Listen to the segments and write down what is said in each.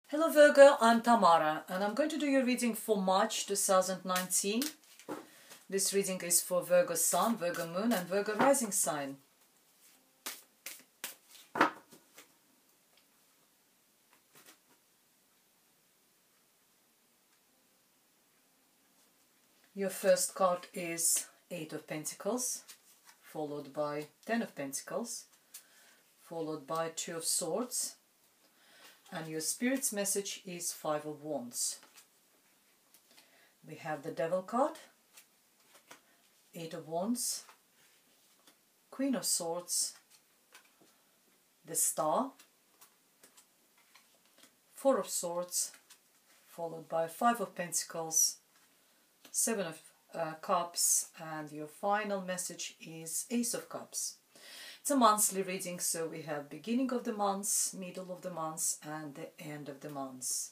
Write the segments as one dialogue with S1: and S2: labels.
S1: Hello Virgo, I'm Tamara and I'm going to do your reading for March 2019. This reading is for Virgo Sun, Virgo Moon and Virgo Rising sign. Your first card is Eight of Pentacles, followed by Ten of Pentacles, followed by Two of Swords. And your spirit's message is Five of Wands. We have the Devil card, Eight of Wands, Queen of Swords, the Star, Four of Swords, followed by Five of Pentacles, Seven of Cups, and your final message is Ace of Cups. It's a monthly reading, so we have beginning of the months, middle of the months and the end of the months.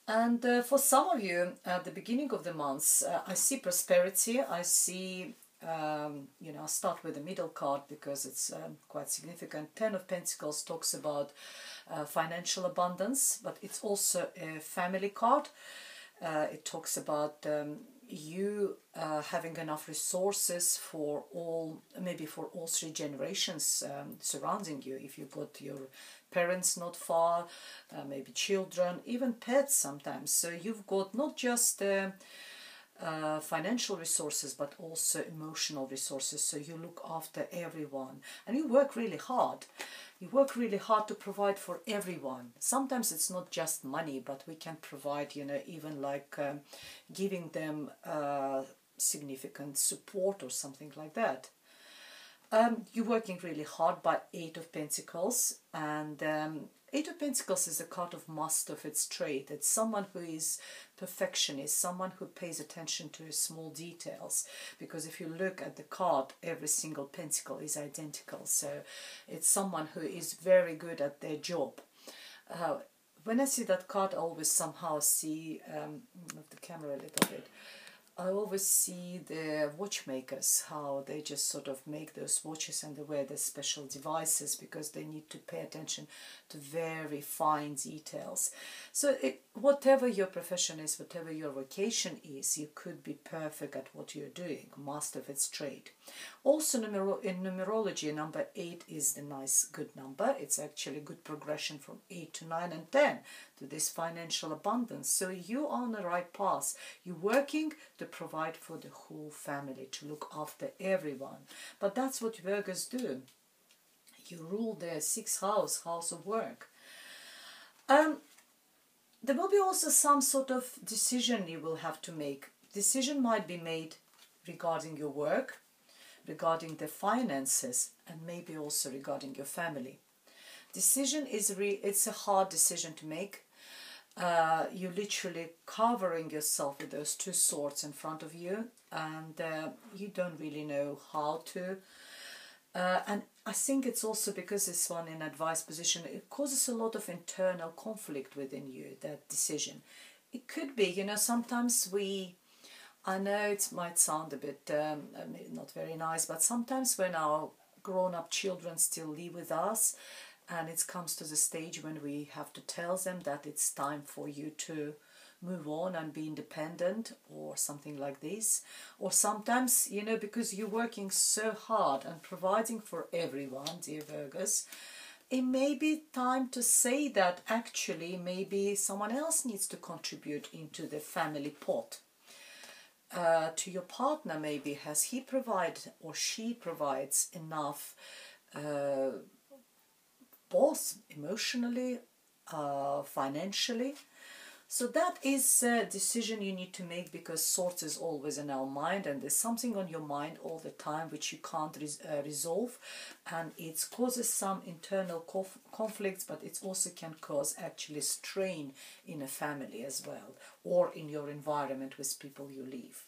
S1: And for some of you at the beginning of the months, I see prosperity. I see, I'll start with the middle card because it's quite significant. Ten of Pentacles talks about financial abundance, but it's also a family card. It talks about you having enough resources for all, maybe for all three generations surrounding you. If you've got your parents not far, maybe children, even pets sometimes. So you've got not just financial resources but also emotional resources, so you look after everyone and you work really hard. You work really hard to provide for everyone. Sometimes it's not just money, but we can provide, even like giving them significant support or something like that. You're working really hard by Eight of Pentacles, and Eight of Pentacles is a card of master of its trade. It's someone who is perfectionist, someone who pays attention to small details. Because if you look at the card, every single pentacle is identical. So it's someone who is very good at their job. When I see that card, I always somehow see, move the camera a little bit, I always see the watchmakers, how they just sort of make those watches and they wear their special devices because they need to pay attention to very fine details. So whatever your profession is, whatever your vocation is, you could be perfect at what you're doing, master of its trade. Also in numerology, number 8 is the nice good number. It's actually good progression from 8 to 9 and 10 to this financial abundance. So you are on the right path. You're working to provide for the whole family, to look after everyone. But that's what Virgos do. You rule their sixth house, house of work. There will be also some sort of decision you will have to make. Decision might be made regarding your work, regarding the finances, and maybe also regarding your family. Decision is it's a hard decision to make. You're literally covering yourself with those two swords in front of you, and you don't really know how to. And I think it's also because this one in advice position, it causes a lot of internal conflict within you, that decision. It could be, sometimes I know it might sound a bit not very nice, but sometimes when our grown-up children still live with us, and it comes to the stage when we have to tell them that it's time for you to move on and be independent or something like this. Or sometimes, because you're working so hard and providing for everyone, dear Virgos, it may be time to say that actually maybe someone else needs to contribute into the family pot. To your partner, maybe, has he provided or she provides enough both emotionally, financially. So that is a decision you need to make, because Swords is always in our mind and there's something on your mind all the time which you can't resolve, and it causes some internal conflicts, but it also can cause actually strain in a family as well, or in your environment with people you live.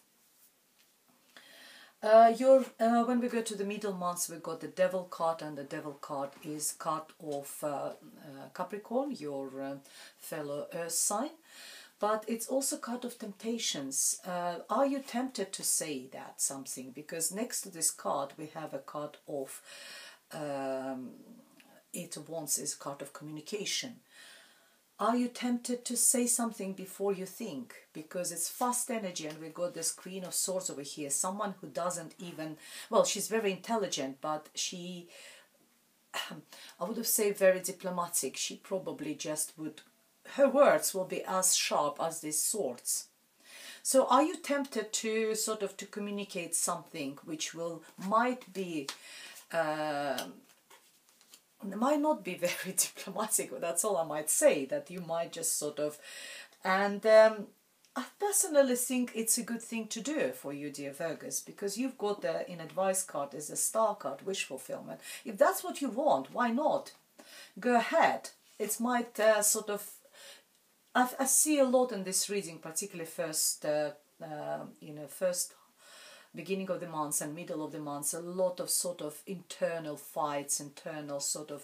S1: When we go to the middle months, we got the Devil card, and the Devil card is card of Capricorn, your fellow Earth sign. But it's also card of temptations. Are you tempted to say that something? Because next to this card, we have a card of Eight of Wands is a card of communication. Are you tempted to say something before you think? Because it's fast energy, and we got this Queen of Swords over here. Someone who doesn't even, well, she's very intelligent, but she, I would have said very diplomatic. She probably just would, her words will be as sharp as these swords. So are you tempted to sort of to communicate something which might be, might not be very diplomatic, that's all I might say, that you might just sort of, and I personally think it's a good thing to do for you, dear Virgos, because you've got the in advice card is a star card, wish fulfillment. If that's what you want, why not? Go ahead. It might sort of, I see a lot in this reading, particularly first, first beginning of the months and middle of the months, a lot of sort of internal fights, internal sort of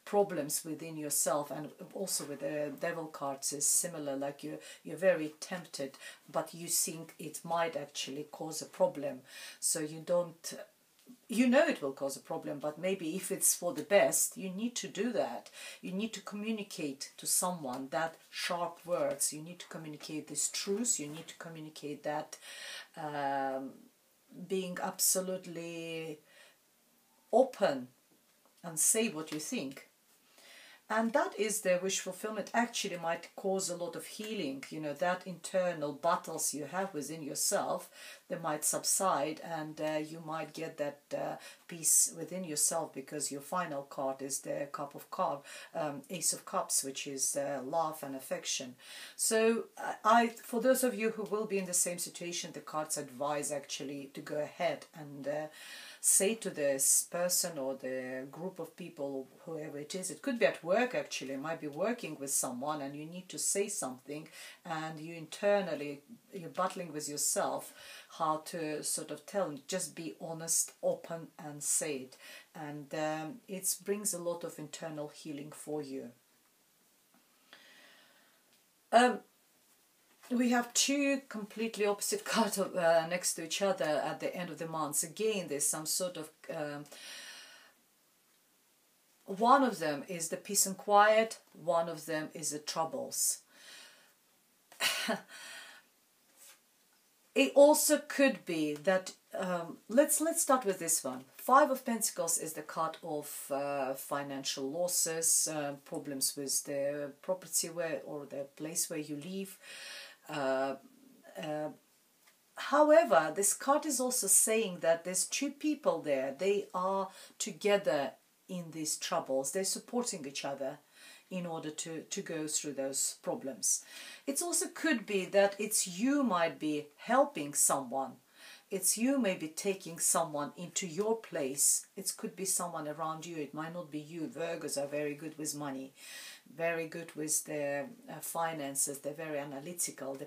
S1: problems within yourself, and also with the devil cards is similar, like you're very tempted, but you think it might actually cause a problem, so you don't, you know it will cause a problem, but maybe if it's for the best, you need to do that. You need to communicate to someone that sharp words. You need to communicate this truth. You need to communicate that being absolutely open and say what you think. And that is the wish fulfillment actually might cause a lot of healing, you know, that internal battles you have within yourself, they might subside, and you might get that peace within yourself, because your final card is the Ace of Cups, which is love and affection. So for those of you who will be in the same situation, the cards advise actually to go ahead and say to this person or the group of people, whoever it is, it could be at work actually, it might be working with someone, and you need to say something, and you internally, you're battling with yourself how to sort of tell them, just be honest, open, and say it. And it brings a lot of internal healing for you. We have two completely opposite cards next to each other at the end of the month. Again, there's some sort of... one of them is the peace and quiet, one of them is the troubles. It also could be that... let's start with this one. Five of Pentacles is the card of financial losses, problems with the property or the place where you live. However, this card is also saying that there's two people there. They are together in these troubles. They're supporting each other in order to go through those problems. It also could be that it's you might be helping someone. It's you maybe taking someone into your place. It could be someone around you. It might not be you. Virgos are very good with money, very good with their finances. They're very analytical.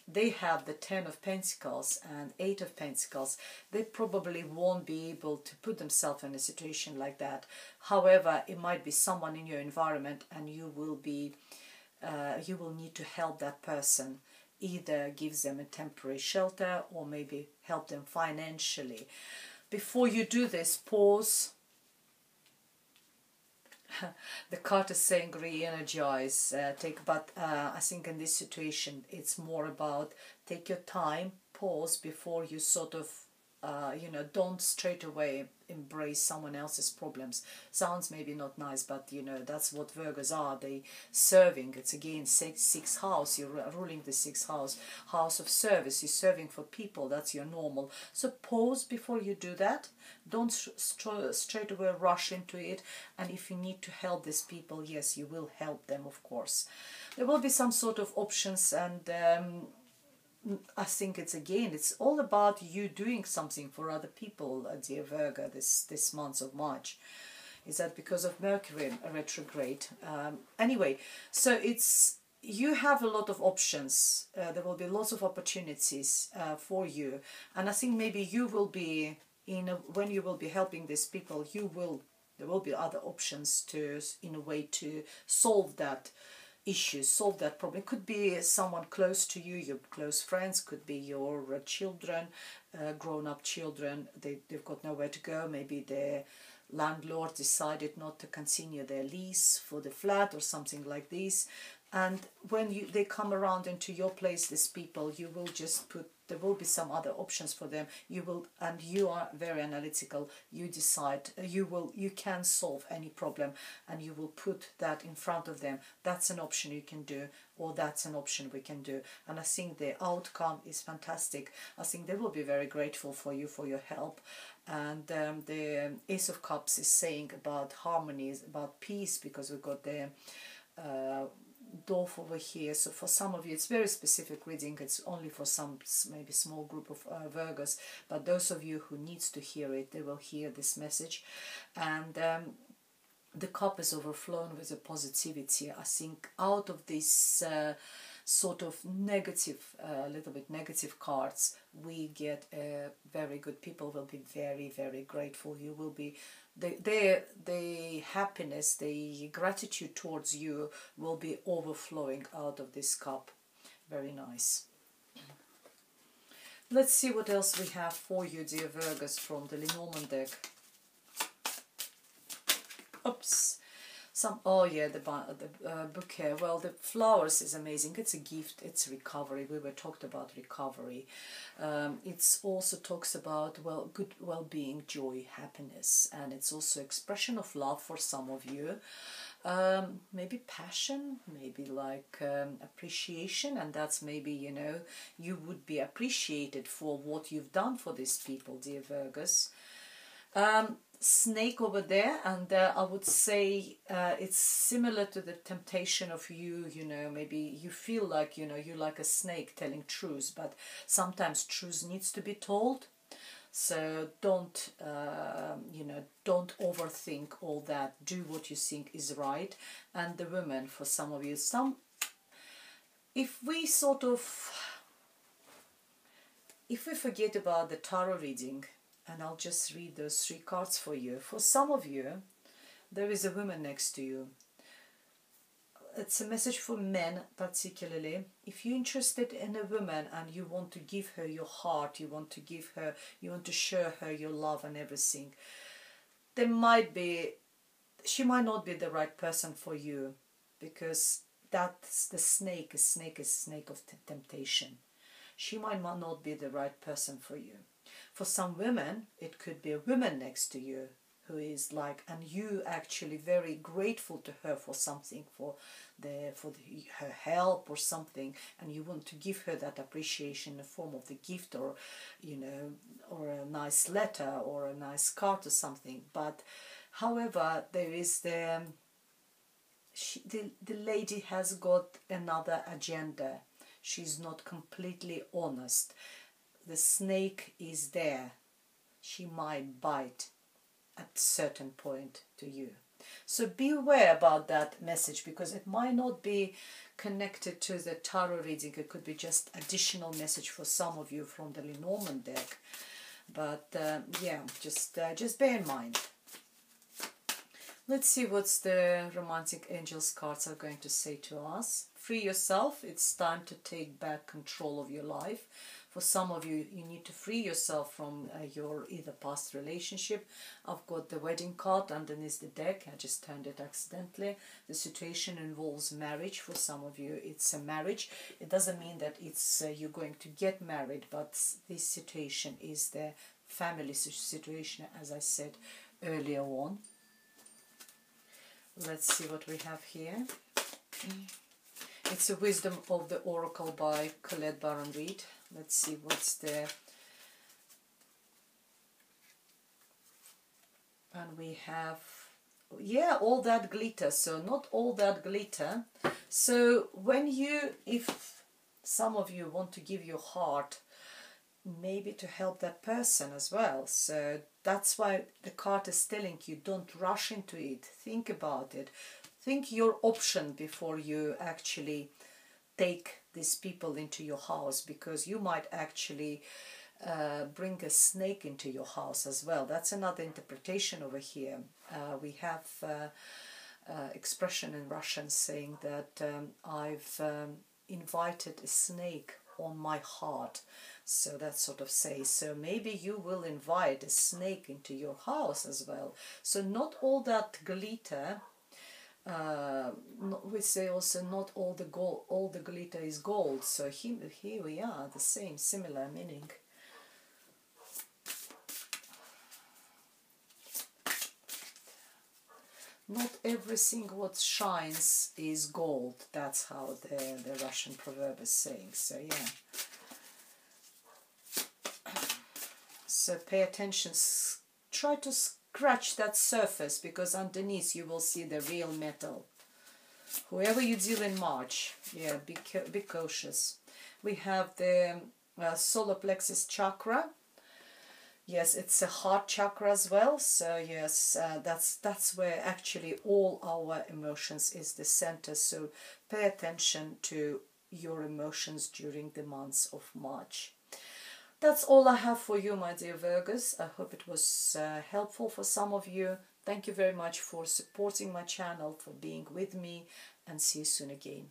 S1: They have the 10 of Pentacles and 8 of Pentacles. They probably won't be able to put themselves in a situation like that. However, it might be someone in your environment, and you will need to help that person. Either gives them a temporary shelter or maybe help them financially. Before you do this, pause. The card is saying re-energize, but I think in this situation it's more about take your time, pause before you sort of, don't straight away embrace someone else's problems. Sounds maybe not nice, but that's what Virgos are. They serving. It's again sixth house. You're ruling the sixth house, house of service. You're serving for people. That's your normal. So pause before you do that. Don't straight away rush into it. And if you need to help these people, yes, you will help them, of course. There will be some sort of options, and I think it's all about you doing something for other people, dear Virgo, this month of March. Is that because of Mercury retrograde? Anyway, so you have a lot of options. There will be lots of opportunities for you, and I think maybe you will be when you will be helping these people, there will be other options to solve that issue, solve that problem. It could be someone close to you, your close friends, could be your children, grown-up children. They've got nowhere to go. Maybe they're landlord decided not to continue their lease for the flat or something like this. And when they come around into your place, these people, you will just put, there will be some other options for them. You will, and you are very analytical. You decide, you can solve any problem, and you will put that in front of them. That's an option you can do, or that's an option we can do. And I think the outcome is fantastic. I think they will be very grateful for you, for your help. And the Ace of Cups is saying about harmony, about peace, because we've got the dwarf over here. So for some of you, it's very specific reading. It's only for some, maybe small group of Virgos, but those of you who needs to hear it, they will hear this message. And the cup is overflowing with a positivity. I think out of this sort of negative, little bit negative cards, we get very good. People will be very, very grateful. You will be, the happiness, the gratitude towards you will be overflowing out of this cup. Very nice. Let's see what else we have for you, dear Virgos, from the Lenormand deck. Oops. Oh yeah, the bouquet. Well, the flowers is amazing. It's a gift. It's recovery. We were talked about recovery. It's also talks about, well, good well-being, joy, happiness, and it's also expression of love for some of you. Maybe passion, maybe like appreciation, and that's maybe, you know, you would be appreciated for what you've done for these people, dear Virgos. Snake over there, and I would say it's similar to the temptation of you, you know, maybe you feel like, you know, you're like a snake telling truths, but sometimes truth needs to be told. So don't, you know, don't overthink all that. Do what you think is right. And the women, for some of you, if we forget about the Taro reading, and I'll just read those 3 cards for you. For some of you, there is a woman next to you. It's a message for men particularly. If you're interested in a woman and you want to give her your heart, you want to show her your love and everything, she might not be the right person for you, because that's the snake. A snake is a snake of temptation. She might not be the right person for you. For some women, it could be a woman next to you who is like, and you actually very grateful to her for something, for her help or something, and you want to give her that appreciation in the form of the gift, or, you know, or a nice letter or a nice card or something. But however, there is the lady has got another agenda. She's not completely honest. The snake is there. She might bite at a certain point to you. So beware about that message, because it might not be connected to the Tarot reading. It could be just additional message for some of you from the Lenormand deck. But yeah, just bear in mind. Let's see what's the romantic angels cards are going to say to us. Free yourself. It's time to take back control of your life. For some of you, you need to free yourself from your either past relationship. I've got the wedding card underneath the deck. I just turned it accidentally. The situation involves marriage. For some of you, it's a marriage. It doesn't mean that it's you're going to get married, but this situation is the family situation, as I said earlier on. Let's see what we have here. It's a Wisdom of the Oracle by Colette Baron Reid. Let's see what's there. And we have, yeah, all that glitter. So not all that glitter. So when if some of you want to give your heart, maybe to help that person as well. So that's why the card is telling you, don't rush into it. Think about it. Think your option before you actually take these people into your house, because you might actually bring a snake into your house as well. That's another interpretation over here. We have expression in Russian saying that I've invited a snake on my heart. So that sort of says, so maybe you will invite a snake into your house as well. So not all that glitter, we say also not all the gold, all the glitter is gold. So here we are, the same, similar meaning. Not everything what shines is gold. That's how the Russian proverb is saying. So yeah. So pay attention. Try to scratch that surface, because underneath you will see the real metal. Whoever you deal in March, yeah, be cautious. We have the solar plexus chakra. Yes, it's a heart chakra as well. So yes, that's where actually all our emotions is the center. So pay attention to your emotions during the months of March. That's all I have for you, my dear Virgos. I hope it was helpful for some of you. Thank you very much for supporting my channel, for being with me, and see you soon again.